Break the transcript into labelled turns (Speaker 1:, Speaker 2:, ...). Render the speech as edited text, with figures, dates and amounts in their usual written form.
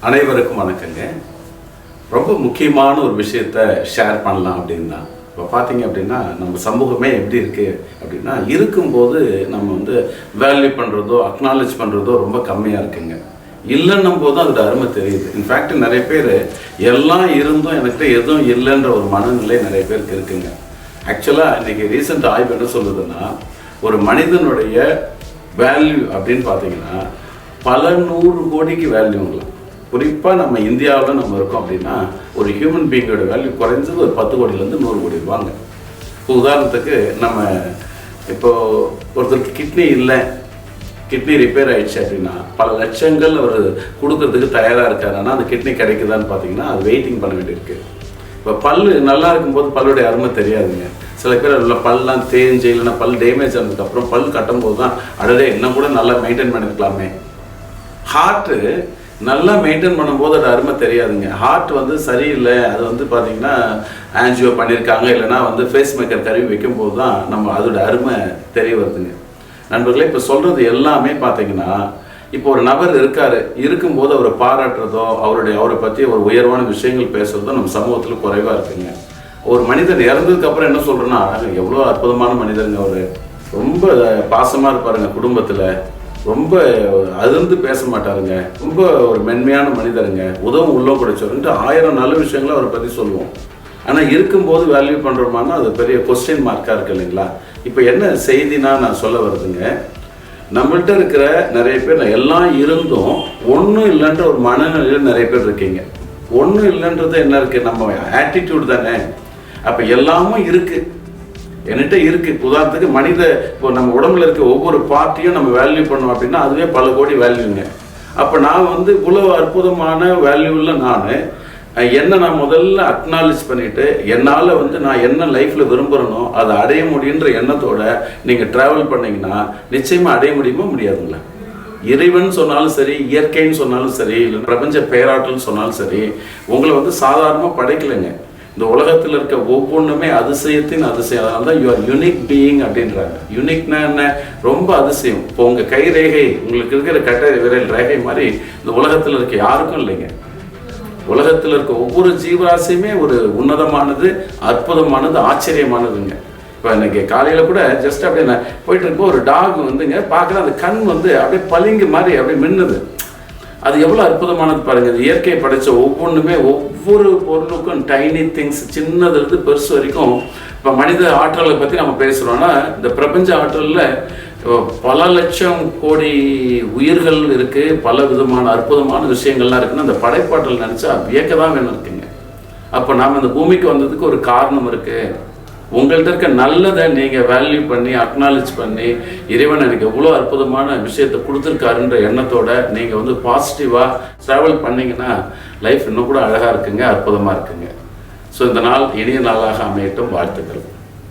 Speaker 1: அனைவருக்கும் வணக்கங்க. ரொம்ப முக்கியமான ஒரு விஷயத்தை ஷேர் பண்ணலாம் அப்படின்னா, இப்போ பார்த்தீங்க அப்படின்னா நம்ம சமூகமே எப்படி இருக்குது அப்படின்னா, இருக்கும்போது நம்ம வேல்யூ பண்ணுறதோ அக்னாலேஜ் பண்ணுறதோ ரொம்ப கம்மியாக இருக்குங்க. இல்லைன்னும் போது அதோட அருமை தெரியுது. இன்ஃபேக்ட் நிறைய பேர் எல்லாம் இருந்தும் எனக்கிட்ட எதுவும் இல்லைன்ற ஒரு மனநிலை நிறைய பேருக்கு இருக்குங்க. ஆக்சுவலாக இன்றைக்கி ரீசெண்ட் ஆய்வு என்ன சொல்லுதுன்னா, ஒரு மனிதனுடைய வேல்யூ அப்படின்னு பார்த்தீங்கன்னா பல 100 கோடிக்கு வேல்யூங்களாம். குறிப்பாக நம்ம இந்தியாவில் நம்ம இருக்கோம் அப்படின்னா ஒரு ஹியூமன் பீயிங்கோட வேல்யூ குறைஞ்சது ஒரு 10 கோடியிலேருந்து 100 கோடி ரூபாங்க. இப்போ உதாரணத்துக்கு நம்ம இப்போது ஒருத்தருக்கு கிட்னி இல்லை, கிட்னி ரிப்பேர் ஆகிடுச்சு அப்படின்னா பல லட்சங்கள் அவர் கொடுக்கறதுக்கு தயாராக இருக்காரு. ஆனால் அந்த கிட்னி கிடைக்குதான்னு பார்த்தீங்கன்னா அது வெயிட்டிங் பண்ண வேண்டியிருக்கு. இப்போ பல் நல்லா இருக்கும்போது பல்லுடைய அருமை தெரியாதுங்க. சில பேர் அதில் பல்லாம் தேஞ்சு இல்லைன்னா பல் டேமேஜ் ஆனதுக்கப்புறம் பல் கட்டும்போது தான் அடடே இன்னும் கூட நல்லா மெயின்டைன் பண்ணிருக்கலாமே. ஹார்ட்டு நல்லா மெயின்டைன் பண்ணும்போது அது அருமை தெரியாதுங்க. ஹார்ட் சரியில்லை, அது பார்த்தீங்கன்னா ஆன்ஜியோ பண்ணியிருக்காங்க இல்லைன்னா ஃபேஸ் மேக்கர் கருவி வைக்கும்போது தான் நம்ம அதோட அருமை தெரிய வருதுங்க. நண்பர்களே, இப்போ சொல்கிறது எல்லாமே பார்த்தீங்கன்னா இப்போ ஒரு நபர் இருக்கும்போது அவரை பாராட்டுறதோ அவரை பற்றி ஒரு உயர்வான விஷயங்கள் பேசுகிறதோ நம்ம சமூகத்தில் குறைவாக இருக்குங்க. ஒரு மனிதன் இறந்ததுக்கப்புறம் என்ன சொல்கிறேன்னா, எவ்வளோ அற்புதமான மனிதருங்க, அவர் ரொம்ப பாசமாக இருப்பாருங்க, குடும்பத்தில் ரொம்ப அதிர்ந்து பேச மாட்டாருங்க, ரொம்ப ஒரு மென்மையான மனிதருங்க, உதவும் உள்ளம் கிடைச்சவருன்ட்டு 1000 நல்ல விஷயங்களை அவரை பற்றி சொல்லுவோம். ஆனால் இருக்கும்போது வேல்யூ பண்ணுறோமானா அது பெரிய கொஸ்டின் மார்க்காக இருக்குது இல்லைங்களா. இப்போ என்ன செய்தினா நான் சொல்ல வருதுங்க, நம்மள்கிட்ட இருக்கிற நிறைய பேர் எல்லாம் இருந்தும் ஒன்றும் இல்லைன்ற ஒரு மனநிலையில் நிறைய பேர் இருக்கீங்க. ஒன்றும் இல்லைன்றது என்ன இருக்குது, நம்ம ஆட்டிடியூட் தானே. அப்போ எல்லாமும் இருக்குது, என்கிட்ட இருக்குது. உதாரணத்துக்கு இப்போ நம்ம உடம்புல இருக்க ஒவ்வொரு பார்ட்டியும் நம்ம வேல்யூ பண்ணோம் அப்படின்னா அதுவே பல கோடி வேல்யூங்க. அப்போ நான் இவ்வளோ அற்புதமான வேல்யூவில் நான் முதல்ல அக்னாலேஜ் பண்ணிவிட்டு என்னால் நான் என்ன லைஃப்பில் விரும்புகிறனோ அதை அடைய முடியுன்ற எண்ணத்தோட நீங்கள் ட்ராவல் பண்ணிங்கன்னா நிச்சயமாக அடைய முடியுமா முடியாதுங்களா. இறைவன் சொன்னாலும் சரி, இயற்கைன்னு சொன்னாலும் சரி, இல்லை பிரபஞ்ச பேராற்றல்னு சொன்னாலும் சரி, உங்களை சாதாரணமாக படைக்கலைங்க. இந்த உலகத்தில் இருக்க ஒவ்வொன்றுமே அதிசயத்தின் அதிசயம். அதனால தான் யூ ஆர் யூனிக் பீயிங் அப்படின்றாங்க. யூனிக்னா என்ன, ரொம்ப அதிசயம். இப்போ உங்கள் கை ரேகை, உங்களுக்கு இருக்கிற கட்டை விரல் ரேகை மாதிரி இந்த உலகத்தில் இருக்க யாருக்கும் இல்லைங்க. உலகத்தில் இருக்க ஒவ்வொரு ஜீவராசியுமே ஒரு உன்னதமானது, அற்புதமானது, ஆச்சரியமானதுங்க. இப்போ இன்னைக்கு காலையில் கூட ஜஸ்ட் அப்படியே நான் போயிட்டு இருப்போம், ஒரு டாக் பார்க்குற அந்த கண் அப்படியே பளிங்கு மாதிரி அப்படியே மின்னுது. அது எவ்வளோ அற்புதமானது பாருங்கள். இந்த இயற்கை படைத்த ஒவ்வொன்றுமே ஒவ்வொரு பொருளுக்கும் டைனி திங்ஸ், சின்னதுலேருந்து பெருசு வரைக்கும். இப்போ மனித ஆற்றலை பற்றி நம்ம பேசுகிறோன்னா இந்த பிரபஞ்ச ஆற்றலில் பல லட்சம் கோடி உயிர்கள் இருக்குது, பல விதமான அற்புதமான விஷயங்கள்லாம் இருக்குன்னு அந்த படைப்பாற்றல் நினச்சா வியக்க தான் வேணும் இருக்குங்க. அப்போ நாம் இந்த பூமிக்கு வந்ததுக்கு ஒரு காரணம் இருக்குது. உங்கள்கிட்ட இருக்க நல்லதை நீங்கள் வேல்யூ பண்ணி அக்னாலேஜ் பண்ணி இறைவன் எனக்கு எவ்வளோ அற்புதமான விஷயத்தை கொடுத்துருக்காருன்ற எண்ணத்தோட நீங்கள் பாசிட்டிவாக ட்ராவல் பண்ணிங்கன்னா லைஃப் இன்னும் கூட அழகாக இருக்குங்க, அற்புதமாக இருக்குங்க. ஸோ இந்த நாள் இனிய நாளாக அமையட்டும். வாழ்த்துக்கள்.